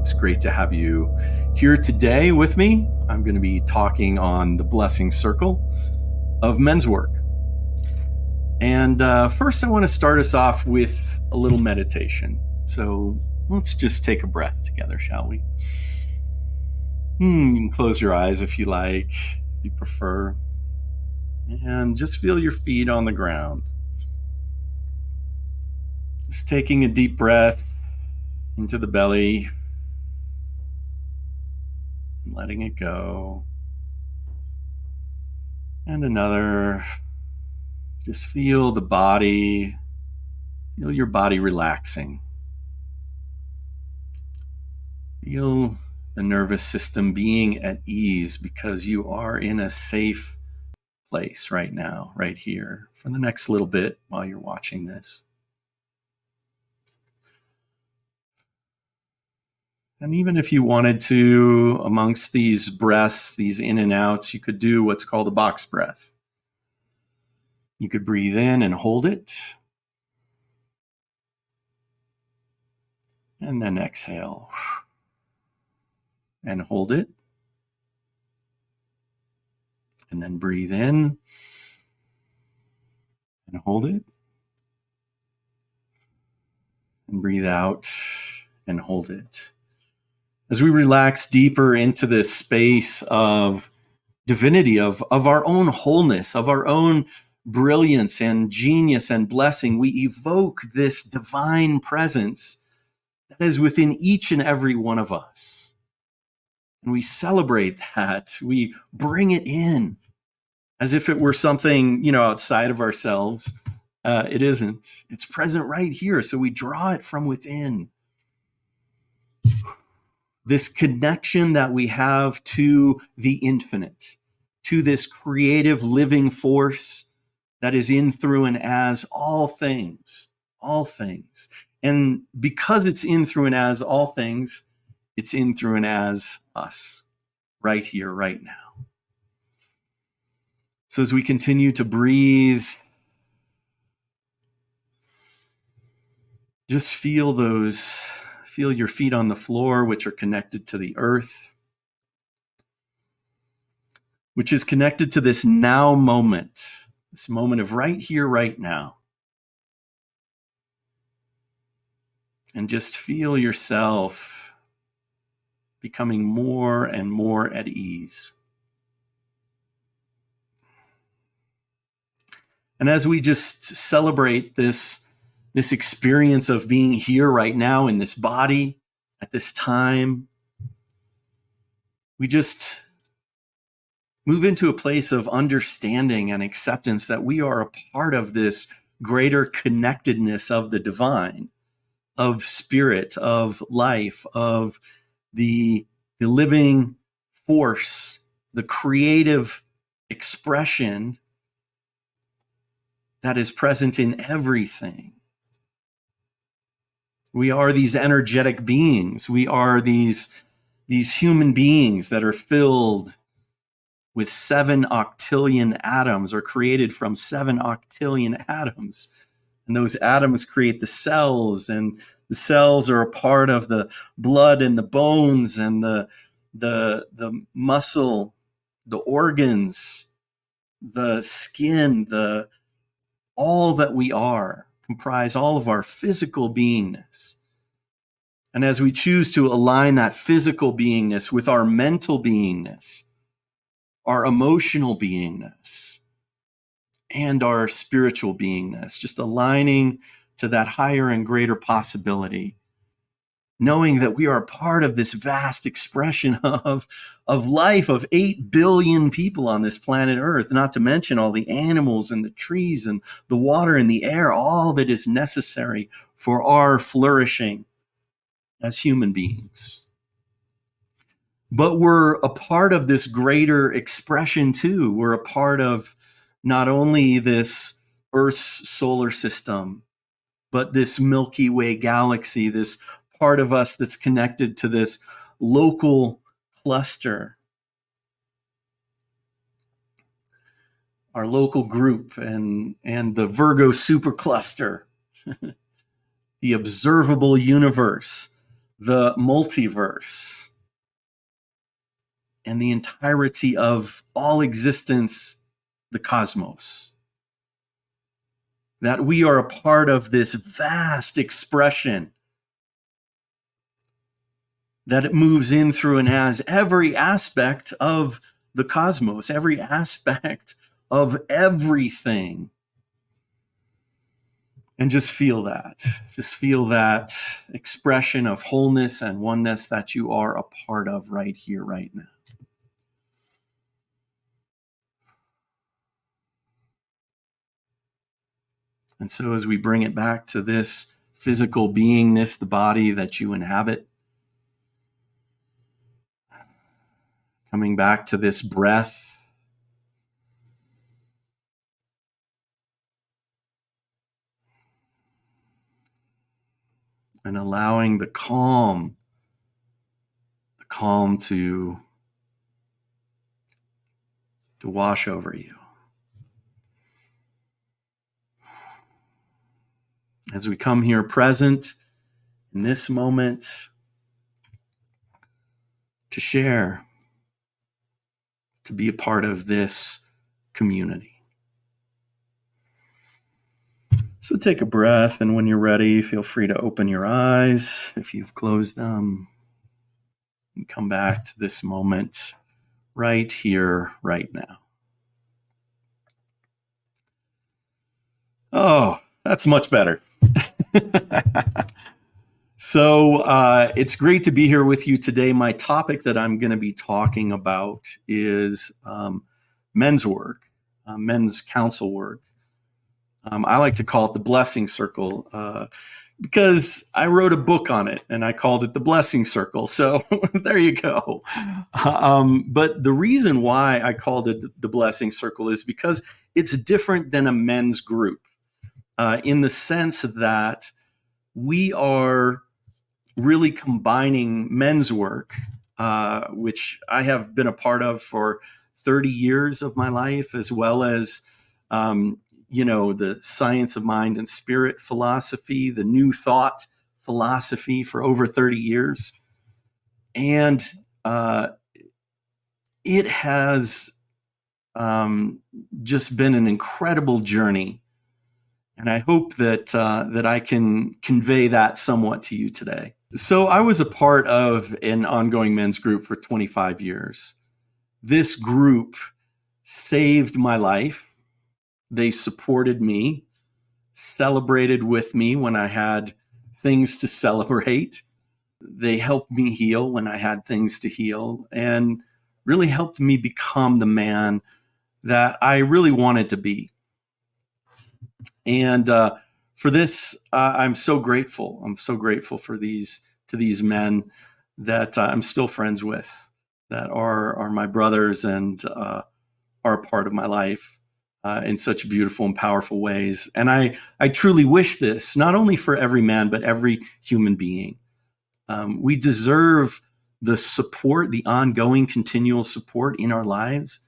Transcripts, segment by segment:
It's great to have you here today with me. I'm going to be talking on the blessing circle of men's work. And first, I want to start us off with a little meditation. So let's just take a breath together, shall we? You can close your eyes if you like, if you prefer. And just feel your feet on the ground. Just taking a deep breath into the belly and letting it go. And another. Just feel the body, feel your body relaxing. Feel the nervous system being at ease because you are in a safe place right now, right here, for the next little bit while you're watching this. And even if you wanted to, amongst these breaths, these in and outs, you could do what's called a box breath. You could breathe in and hold it. And then exhale. And hold it. And then breathe in. And hold it. And breathe out and hold it. As we relax deeper into this space of divinity, of our own wholeness, of our own brilliance and genius and blessing, we evoke this divine presence that is within each and every one of us. And we celebrate that. We bring it in as if it were something, outside of ourselves. It isn't. It's present right here. So we draw it from within. This connection that we have to the infinite, to this creative living force that is in, through, and as all things. And because it's in, through, and as all things, it's in, through, and as us, right here, right now. So as we continue to breathe, just feel your feet on the floor, which are connected to the earth, which is connected to this now moment, this moment of right here, right now. And just feel yourself becoming more and more at ease. And as we just celebrate this experience of being here right now in this body at this time, we just move into a place of understanding and acceptance that we are a part of this greater connectedness of the divine, of spirit, of life, of the living force, the creative expression that is present in everything. We are these energetic beings. We are these human beings that are filled with 7 octillion atoms, or created from 7 octillion atoms. And those atoms create the cells, and the cells are a part of the blood and the bones and the muscle, the organs, the skin, all that we are, comprise all of our physical beingness. And as we choose to align that physical beingness with our mental beingness, our emotional beingness, and our spiritual beingness, just aligning to that higher and greater possibility, knowing that we are a part of this vast expression of life, of 8 billion people on this planet Earth, not to mention all the animals and the trees and the water and the air, all that is necessary for our flourishing as human beings. But we're a part of this greater expression too. We're a part of not only this Earth's solar system, but this Milky Way galaxy, this part of us that's connected to this local cluster, our local group, and the Virgo supercluster, the observable universe, the multiverse, and the entirety of all existence, the cosmos. That we are a part of this vast expression, that it moves in through and has every aspect of the cosmos, every aspect of everything. And just feel that. Just feel that expression of wholeness and oneness that you are a part of right here, right now. And so as we bring it back to this physical beingness, the body that you inhabit, coming back to this breath, and allowing the calm to wash over you. As we come here present in this moment to share, to be a part of this community. So take a breath, and when you're ready, feel free to open your eyes if you've closed them, and come back to this moment right here, right now. Oh, that's much better. So it's great to be here with you today. My topic that I'm going to be talking about is men's work, men's counsel work. I like to call it the Blessing Circle because I wrote a book on it and I called it the Blessing Circle. So there you go. But the reason why I called it the Blessing Circle is because it's different than a men's group in the sense that we are really combining men's work, which I have been a part of for 30 years of my life, as well as, the science of mind and spirit philosophy, the new thought philosophy for over 30 years. And it has just been an incredible journey. And I hope that I can convey that somewhat to you today. So I was a part of an ongoing men's group for 25 years. This group saved my life. They supported me, celebrated with me when I had things to celebrate. They helped me heal when I had things to heal, and really helped me become the man that I really wanted to be. And for this, I'm so grateful. I'm so grateful to these men that I'm still friends with, that are my brothers and are a part of my life in such beautiful and powerful ways. And I truly wish this, not only for every man, but every human being. We deserve the support, the ongoing, continual support in our lives.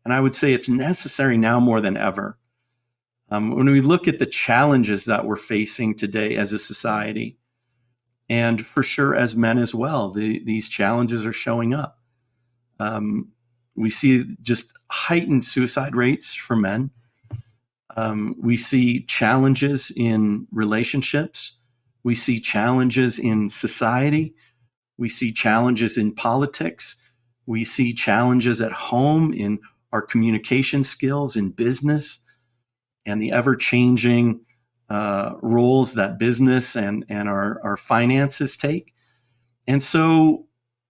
And I would say it's necessary now more than ever. When we look at the challenges that we're facing today as a society, and for sure as men as well, these challenges are showing up. We see just heightened suicide rates for men. We see challenges in relationships. We see challenges in society. We see challenges in politics. We see challenges at home in our communication skills, in business, and the ever-changing roles that business and our finances take. And so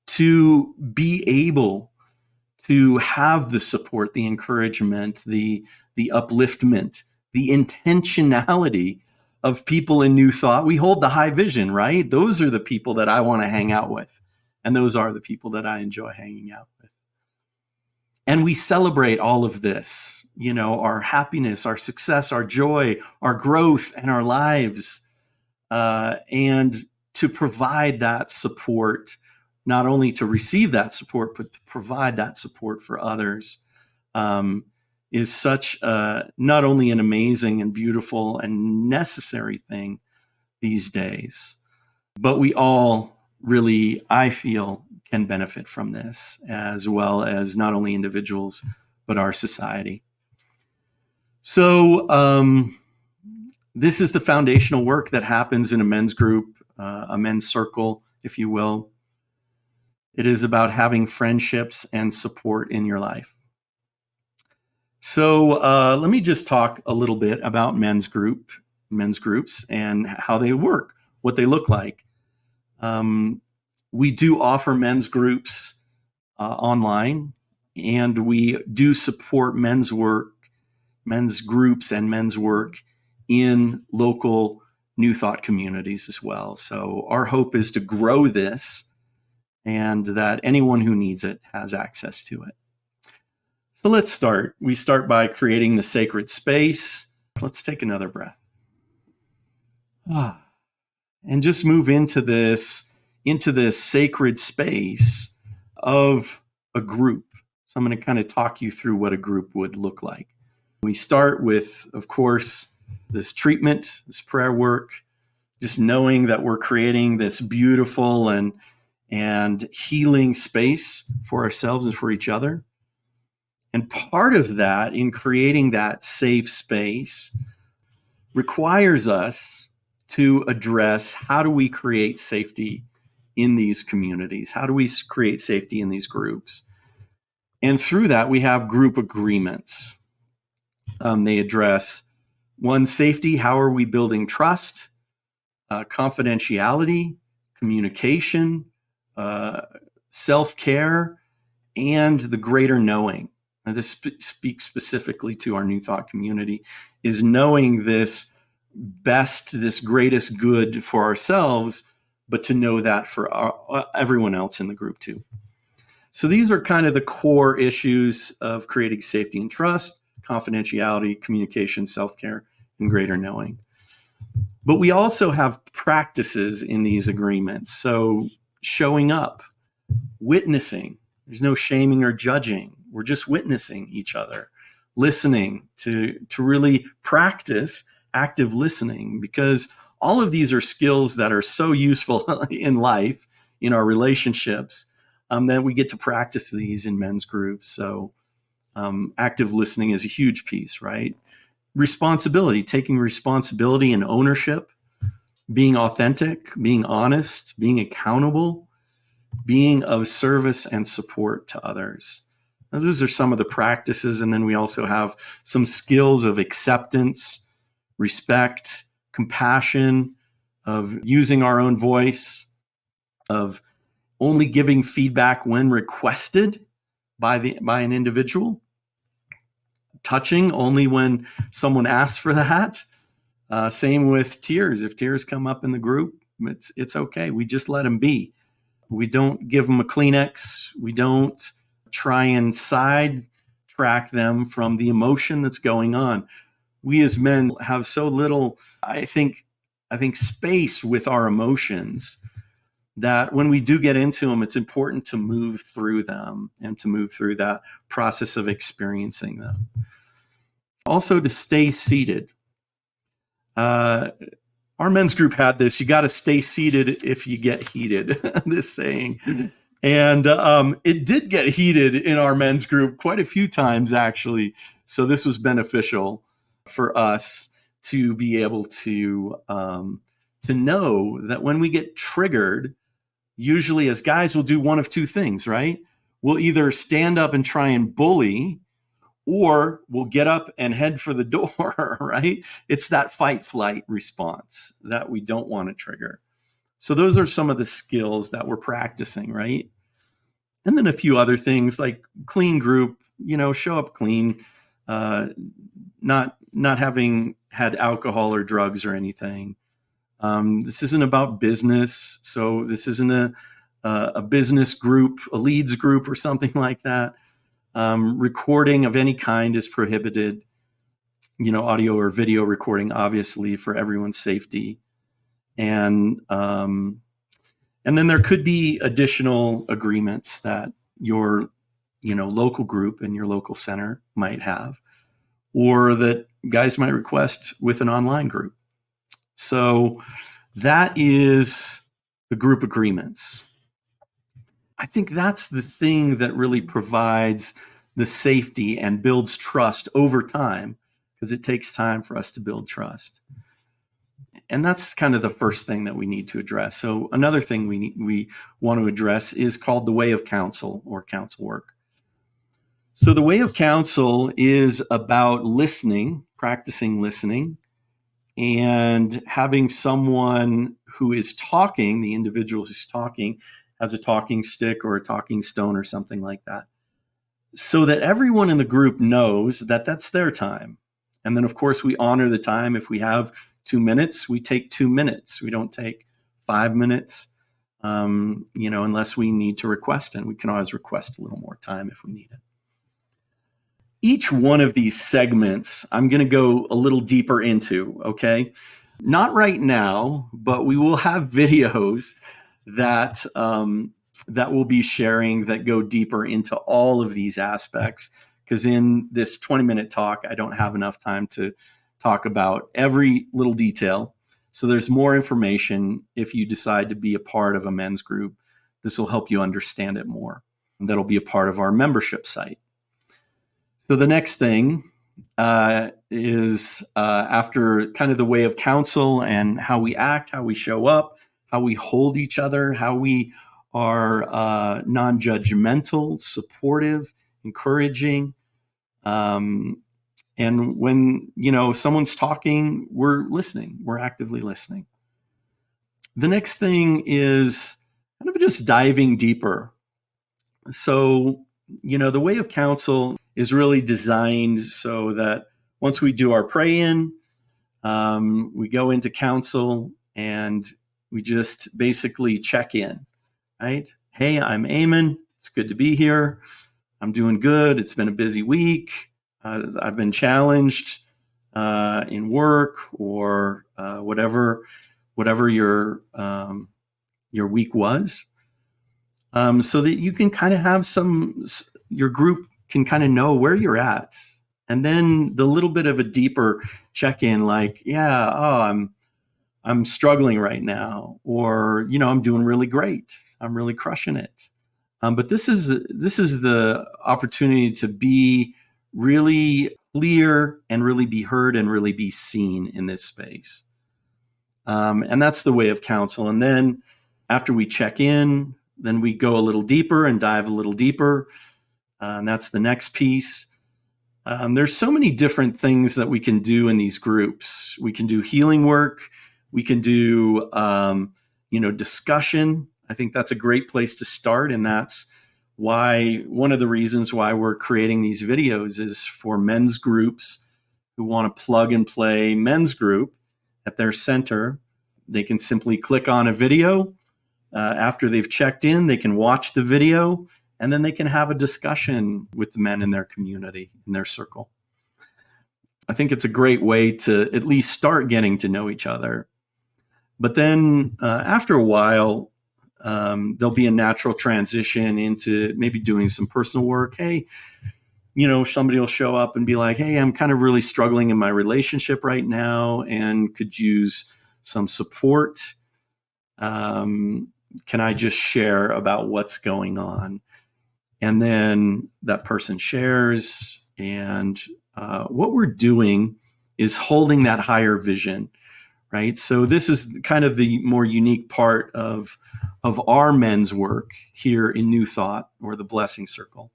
to be able to have the support, the encouragement, the upliftment, the intentionality of people in New Thought, we hold the high vision, right? Those are the people that I want to hang out with. And those are the people that I enjoy hanging out with. And we celebrate all of this, our happiness, our success, our joy, our growth, and our lives. And to provide that support, not only to receive that support, but to provide that support for others, is such not only an amazing and beautiful and necessary thing these days, but we all really, I feel, can benefit from this, as well as not only individuals, but our society. So this is the foundational work that happens in a men's group, a men's circle, if you will. It is about having friendships and support in your life. So let me just talk a little bit about men's groups and how they work, what they look like. We do offer men's groups online, and we do support men's groups and men's work in local New Thought communities as well. So our hope is to grow this and that anyone who needs it has access to it. So let's start. We start by creating the sacred space. Let's take another breath. And just move into this sacred space of a group. So I'm going to kind of talk you through what a group would look like. We start with, of course, this treatment, this prayer work, just knowing that we're creating this beautiful and healing space for ourselves and for each other. And part of that, in creating that safe space, requires us to address how do we create safety in these communities? How do we create safety in these groups? And through that, we have group agreements. They address, one, safety. How are we building trust, confidentiality, communication, self-care, and the greater knowing. And this speaks specifically to our New Thought community, is knowing this greatest good for ourselves, but to know that for everyone else in the group too. So these are kind of the core issues of creating safety and trust, confidentiality, communication, self-care, and greater knowing. But we also have practices in these agreements. So showing up, witnessing, there's no shaming or judging. We're just witnessing each other, listening, to really practice active listening, because all of these are skills that are so useful in life, in our relationships, that we get to practice these in men's groups. So active listening is a huge piece, right? Responsibility, taking responsibility and ownership, being authentic, being honest, being accountable, being of service and support to others. Now, those are some of the practices. And then we also have some skills of acceptance, respect, compassion, of using our own voice, of only giving feedback when requested by an individual, touching only when someone asks for that. Same with tears. If tears come up in the group, it's okay. We just let them be. We don't give them a Kleenex. We don't try and sidetrack them from the emotion that's going on. We as men have so little, I think, space with our emotions, that when we do get into them, it's important to move through them and to move through that process of experiencing them. Also, to stay seated. Our men's group had this, you got to stay seated if you get heated, this saying. And it did get heated in our men's group quite a few times, actually. So this was beneficial for us to be able to know that when we get triggered, usually as guys, we'll do one of two things, right? We'll either stand up and try and bully, or we'll get up and head for the door, right? It's that fight-flight response that we don't want to trigger. So those are some of the skills that we're practicing, right? And then a few other things like clean group, show up clean, not having had alcohol or drugs or anything. This isn't about business. So this isn't a business group, a leads group or something like that. Recording of any kind is prohibited, audio or video recording, obviously, for everyone's safety. And then there could be additional agreements that your, local group and your local center might have, or that guys might request with an online group. So that is the group agreements. I think that's the thing that really provides the safety and builds trust over time, because it takes time for us to build trust. And that's kind of the first thing that we need to address. So another thing we want to address is called the way of counsel, or counsel work. So the way of counsel is about listening, practicing listening, and having someone who is talking, the individual who's talking, has a talking stick or a talking stone or something like that, so that everyone in the group knows that that's their time. And then, of course, we honor the time. If we have 2 minutes, we take 2 minutes. We don't take 5 minutes, unless we need to request it. We can always request a little more time if we need it. Each one of these segments, I'm going to go a little deeper into, okay? Not right now, but we will have videos that we'll be sharing that go deeper into all of these aspects, because in this 20-minute talk, I don't have enough time to talk about every little detail. So there's more information if you decide to be a part of a men's group. This will help you understand it more. That'll be a part of our membership site. So the next thing is after kind of the way of counsel and how we act, how we show up, how we hold each other, how we are non-judgmental, supportive, encouraging. And when, someone's talking, we're listening, we're actively listening. The next thing is kind of just diving deeper. So, the way of counsel is really designed so that once we do our pray-in, we go into counsel and we just basically check in, right? Hey, I'm Eamon. It's good to be here. I'm doing good. It's been a busy week. I've been challenged in work or whatever your week was, so that you can kind of have your group can kind of know where you're at. And then the little bit of a deeper check-in, like, I'm struggling right now, or, I'm doing really great. I'm really crushing it. But this is the opportunity to be really clear and really be heard and really be seen in this space. And that's the way of counsel. And then after we check in, then we go a little deeper and dive a little deeper. And that's the next piece. There's so many different things that we can do in these groups. We can do healing work. We can do, discussion. I think that's a great place to start. And that's why one of the reasons why we're creating these videos is for men's groups who want to plug and play men's group at their center. They can simply click on a video. After they've checked in, they can watch the video, and then they can have a discussion with the men in their community, in their circle. I think it's a great way to at least start getting to know each other. But then after a while, there'll be a natural transition into maybe doing some personal work. Hey, somebody will show up and be like, hey, I'm kind of really struggling in my relationship right now and could use some support. Can I just share about what's going on? And then that person shares, and what we're doing is holding that higher vision, right? So this is kind of the more unique part of our men's work here in New Thought, or the Blessing Circle,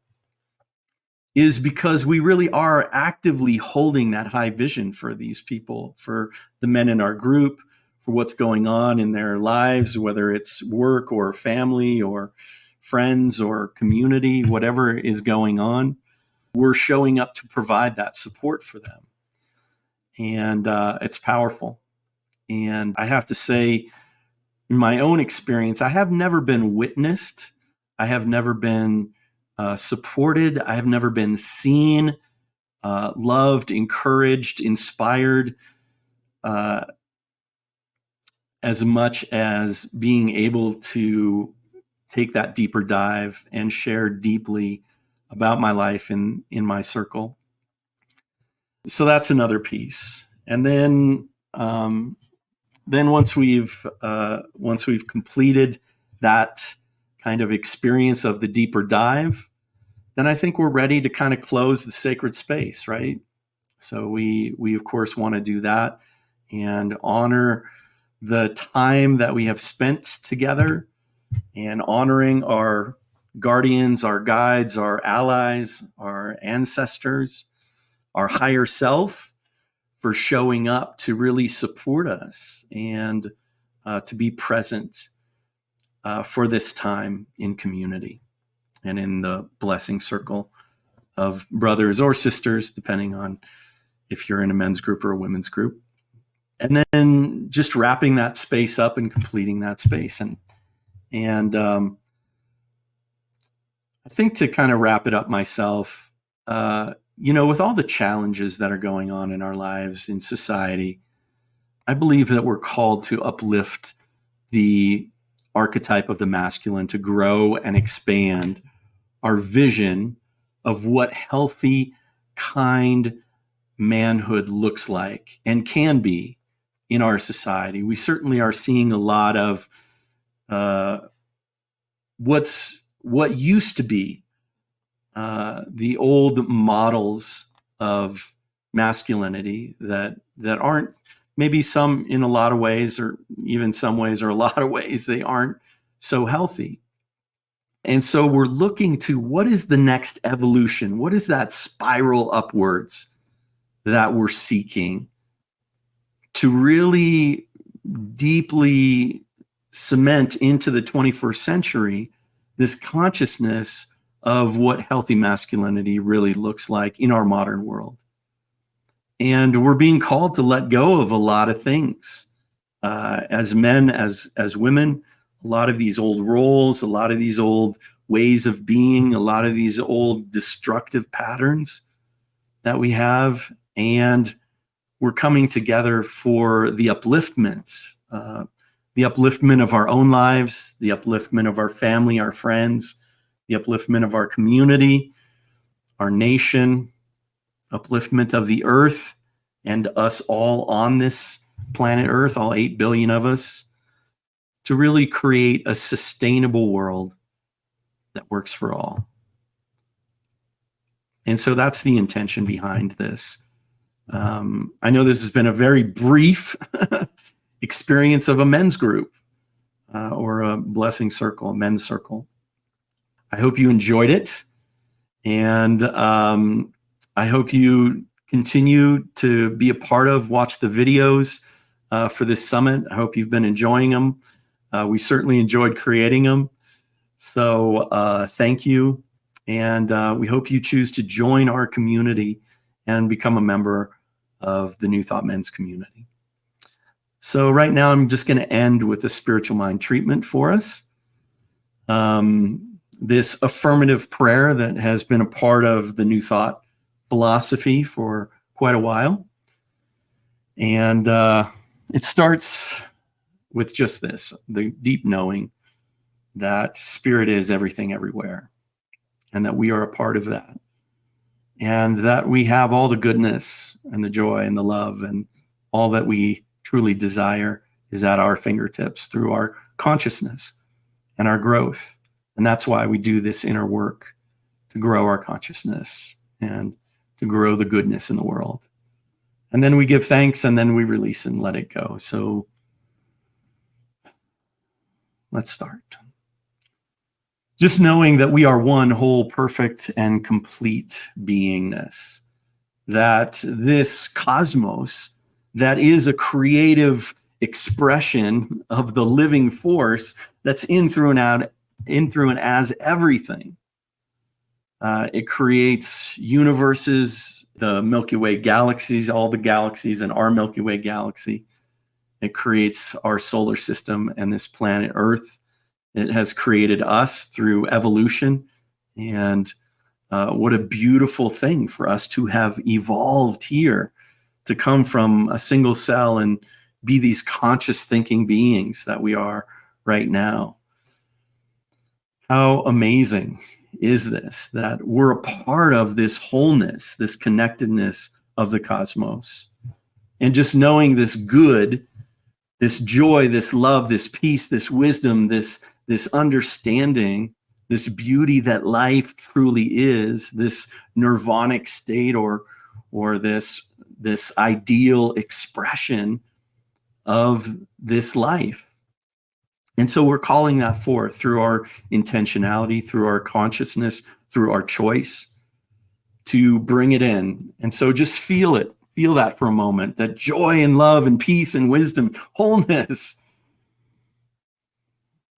is because we really are actively holding that high vision for these people, for the men in our group, for what's going on in their lives, whether it's work or family or friends or community, whatever is going on. We're showing up to provide that support for them. And it's powerful. And I have to say, in my own experience, I have never been witnessed. I have never been supported. I have never been seen, loved, encouraged, inspired, as much as being able to take that deeper dive and share deeply about my life in my circle. So that's another piece. And then then once we've completed that kind of experience of the deeper dive, then I think we're ready to kind of close the sacred space, right? So we of course want to do that and honor the time that we have spent together and honoring our guardians, our guides, our allies, our ancestors, our higher self for showing up to really support us and to be present for this time in community and in the blessing circle of brothers or sisters, depending on if you're in a men's group or a women's group. And then just wrapping that space up and completing that space. And I think to kind of wrap it up myself, with all the challenges that are going on in our lives, in society, I believe that we're called to uplift the archetype of the masculine, to grow and expand our vision of what healthy, kind manhood looks like and can be in our society. We certainly are seeing a lot of what used to be the old models of masculinity that aren't, maybe some in a lot of ways, or even some ways or a lot of ways, they aren't so healthy. And so we're looking to what is the next evolution? What is that spiral upwards that we're seeking to really deeply cement into the 21st century this consciousness of what healthy masculinity really looks like in our modern world. And we're being called to let go of a lot of things as men, as women, a lot of these old roles, a lot of these old ways of being, a lot of these old destructive patterns that we have. And we're coming together for the upliftment of our own lives, the upliftment of our family, our friends, the upliftment of our community, our nation, upliftment of the earth and us all on this planet Earth, all 8 billion of us, to really create a sustainable world that works for all. And so that's the intention behind this. I know this has been a very brief experience of a men's group or a blessing circle, a men's circle. I hope you enjoyed it. And I hope you continue to be a part of, watch the videos for this summit. I hope you've been enjoying them. We certainly enjoyed creating them. So thank you. And we hope you choose to join our community and become a member of the New Thought Men's community. So right now, I'm just going to end with a spiritual mind treatment for us. This affirmative prayer that has been a part of the New Thought philosophy for quite a while. And it starts with just this, the deep knowing that spirit is everything everywhere, and that we are a part of that. And that we have all the goodness and the joy and the love and all that we truly desire is at our fingertips through our consciousness and our growth. And that's why we do this inner work, to grow our consciousness and to grow the goodness in the world. And then we give thanks, and then we release and let it go. So let's start. Just knowing that we are one whole, perfect, and complete beingness. That this cosmos, that is a creative expression of the living force that's in, through, and out, in, through, and as everything. It creates universes, the Milky Way galaxies, all the galaxies in our Milky Way galaxy. It creates our solar system and this planet Earth. It has created us through evolution. And what a beautiful thing for us to have evolved here, to come from a single cell and be these conscious thinking beings that we are right now. How amazing is this, that we're a part of this wholeness, this connectedness of the cosmos. And just knowing this good this joy, this love, this peace, this wisdom, this understanding, this beauty that life truly is, this nirvanic state, or this ideal expression of this life. And so we're calling that forth through our intentionality, through our consciousness, through our choice to bring it in. And so just feel it. Feel that for a moment, that joy and love and peace and wisdom, wholeness.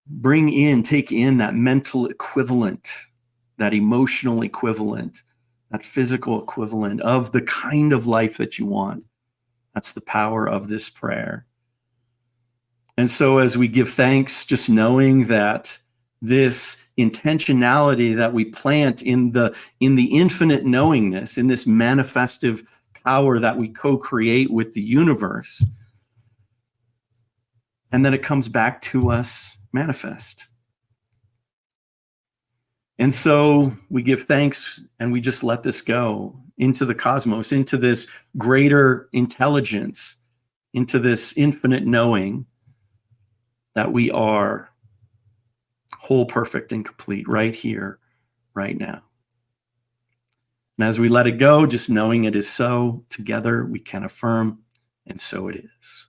Bring in, take in that mental equivalent, that emotional equivalent, that physical equivalent of the kind of life that you want. That's the power of this prayer. And so as we give thanks, just knowing that this intentionality that we plant in the infinite knowingness, in this manifestive power that we co-create with the universe, and then it comes back to us manifest. And so we give thanks and we just let this go into the cosmos, into this greater intelligence, into this infinite knowing that we are whole, perfect, and complete right here, right now. And as we let it go, just knowing it is so, together we can affirm, and so it is.